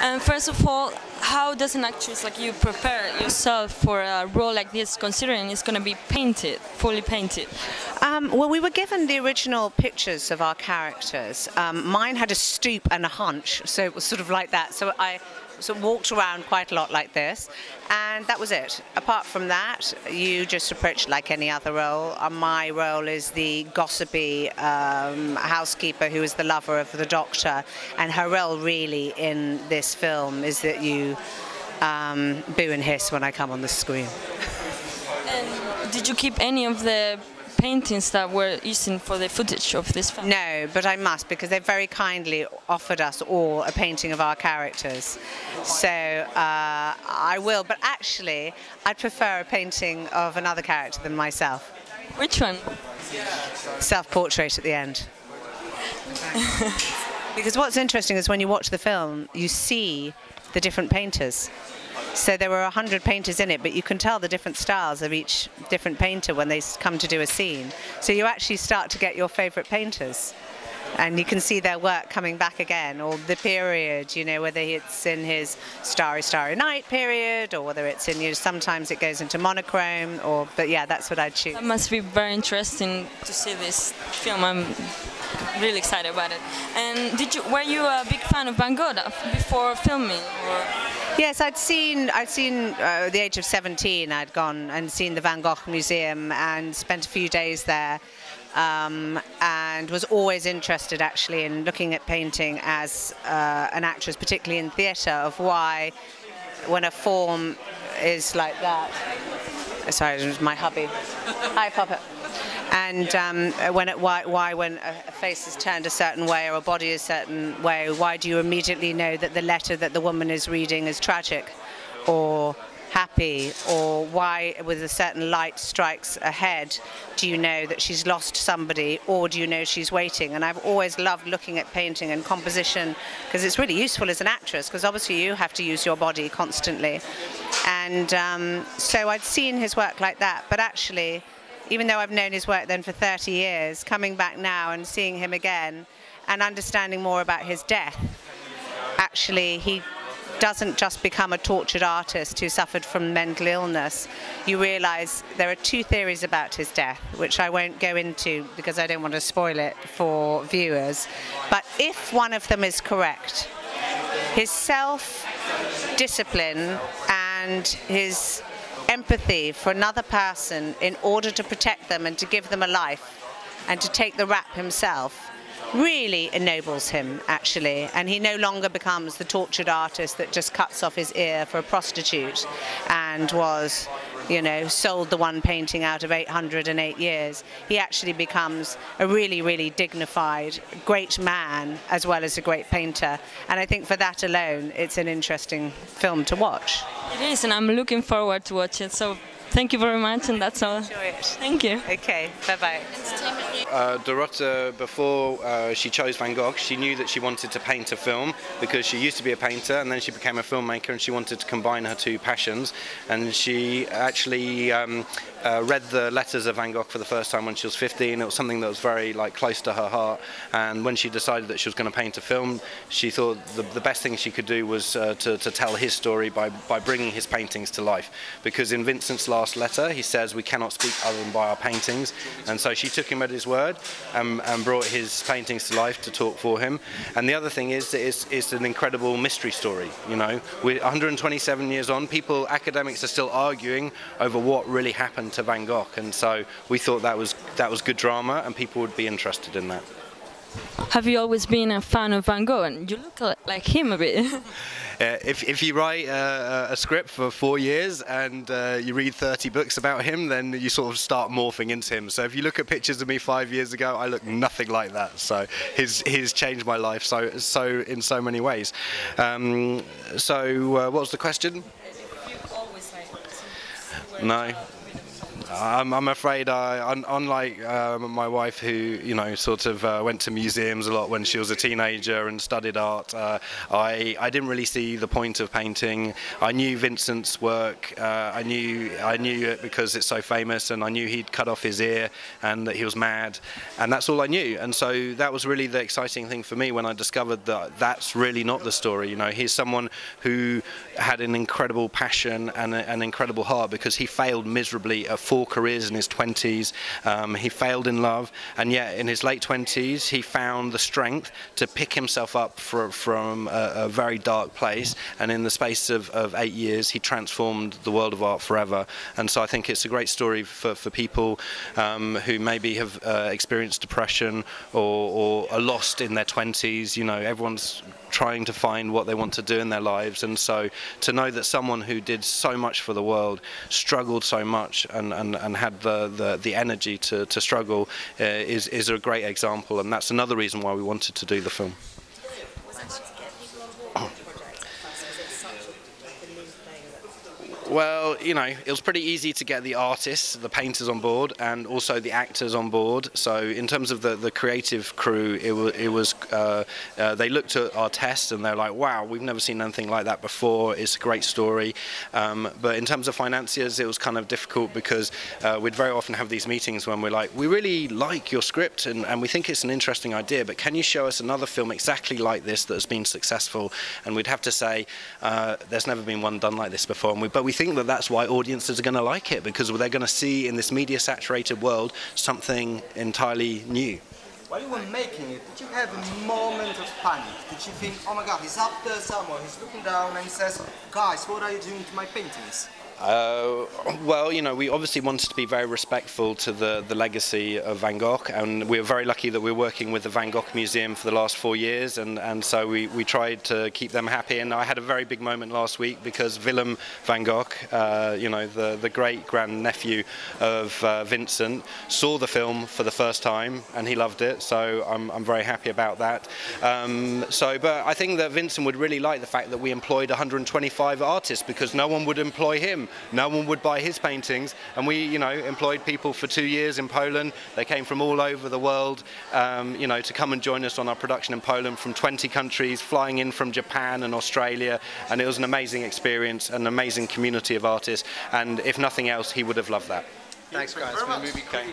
And first of all, how does an actress like you prepare yourself for a role like this, considering it's going to be painted, fully painted? Well, we were given the original pictures of our characters. Mine had a stoop and a hunch, so it was sort of like that. So I walked around quite a lot like this, and that was it. Apart from that, you just approach it like any other role. My role is the gossipy housekeeper who is the lover of the doctor, and her role really in this film is that you boo and hiss when I come on the screen. And did you keep any of the paintings that were used for the footage of this film? No, but I must, because they very kindly offered us all a painting of our characters. So I will, but actually I'd prefer a painting of another character than myself. Which one? Self-portrait at the end. Because what's interesting is when you watch the film, you see the different painters. So there were 100 painters in it, but you can tell the different styles of each different painter when they come to do a scene. So you actually start to get your favourite painters, and you can see their work coming back again, or the period, you know, whether it's in his Starry Starry Night period, or whether it's in, you know, sometimes it goes into monochrome, but yeah, that's what I'd choose. That must be very interesting to see this film. I'm really excited about it. And were you a big fan of Van Gogh before filming? Or? Yes, I'd seen at the age of 17, I'd gone and seen the Van Gogh Museum and spent a few days there, and was always interested actually in looking at painting as an actress, particularly in theatre, of why when a form is like that. Sorry, it was my hubby. Hi, Papa. And why when a face is turned a certain way or a body is a certain way, why do you immediately know that the letter that the woman is reading is tragic or happy, or why with a certain light strikes a head do you know that she's lost somebody, or do you know she's waiting? And I've always loved looking at painting and composition because it's really useful as an actress, because obviously you have to use your body constantly. And so I'd seen his work like that, but actually, even though I've known his work then for 30 years, coming back now and seeing him again and understanding more about his death, actually he doesn't just become a tortured artist who suffered from mental illness. You realise there are two theories about his death, which I won't go into because I don't want to spoil it for viewers. But if one of them is correct, his self-discipline and his empathy for another person in order to protect them and to give them a life and to take the rap himself really ennobles him, actually, and he no longer becomes the tortured artist that just cuts off his ear for a prostitute and was, you know, sold the one painting out of 808 years. He actually becomes a really, really dignified, great man as well as a great painter, and I think for that alone it's an interesting film to watch. It is, and I'm looking forward to watch it, so thank you very much, and that's all. Enjoy it. Thank you. Okay, bye-bye. Dorota, before she chose Van Gogh, she knew that she wanted to paint a film because she used to be a painter and then she became a filmmaker, and she wanted to combine her two passions. And she actually read the letters of Van Gogh for the first time when she was 15. It was something that was very close to her heart, and when she decided that she was going to paint a film, she thought the best thing she could do was to tell his story by bringing his paintings to life, because in Vincent's last letter he says we cannot speak other than by our paintings, and so she took him at his word and brought his paintings to life to talk for him. And the other thing is that it's an incredible mystery story. You know, we're 127 years on, academics are still arguing over what really happened to Van Gogh, and so we thought that was good drama and people would be interested in that. Have you always been a fan of Van Gogh? And you look like him a bit. If you write a script for 4 years and you read 30 books about him, then you sort of start morphing into him. So if you look at pictures of me 5 years ago, I look nothing like that. So he's changed my life so in so many ways. What was the question? No. I'm afraid, unlike my wife, who sort of went to museums a lot when she was a teenager and studied art, I didn't really see the point of painting. I knew Vincent's work. I knew it because it's so famous, and I knew he'd cut off his ear and that he was mad, and that's all I knew. And so that was really the exciting thing for me when I discovered that that's really not the story. He's someone who had an incredible passion and an incredible heart, because he failed miserably at 4 careers in his 20s. He failed in love, and yet in his late 20s he found the strength to pick himself up from a very dark place, and in the space of 8 years he transformed the world of art forever. And so I think it's a great story for people who maybe have experienced depression or are lost in their 20s. Everyone's trying to find what they want to do in their lives, and so to know that someone who did so much for the world, struggled so much, and had the energy to struggle is a great example, and that's another reason why we wanted to do the film. Well, it was pretty easy to get the artists, the painters on board, and also the actors on board. So in terms of the creative crew, they looked at our test and they're like, wow, we've never seen anything like that before. It's a great story. But in terms of financiers, it was kind of difficult, because we'd very often have these meetings when we're like, we really like your script and we think it's an interesting idea, but can you show us another film exactly like this that has been successful? And we'd have to say, there's never been one done like this before. But we think that that's why audiences are going to like it, because they're going to see in this media-saturated world something entirely new. While you were making it, did you have a moment of panic? Did you think, oh my God, he's up there somewhere, he's looking down and he says, guys, what are you doing to my paintings? Well, we obviously wanted to be very respectful to the legacy of Van Gogh, and we were very lucky that we're working with the Van Gogh Museum for the last 4 years, and so we tried to keep them happy. And I had a very big moment last week, because Willem van Gogh, the great-grand-nephew of Vincent, saw the film for the first time and he loved it, so I'm very happy about that. But I think that Vincent would really like the fact that we employed 125 artists, because no one would employ him. No one would buy his paintings, and we, employed people for 2 years in Poland. They came from all over the world, to come and join us on our production in Poland, from 20 countries, flying in from Japan and Australia, and it was an amazing experience, an amazing community of artists, and if nothing else, he would have loved that. Thanks, guys. Okay.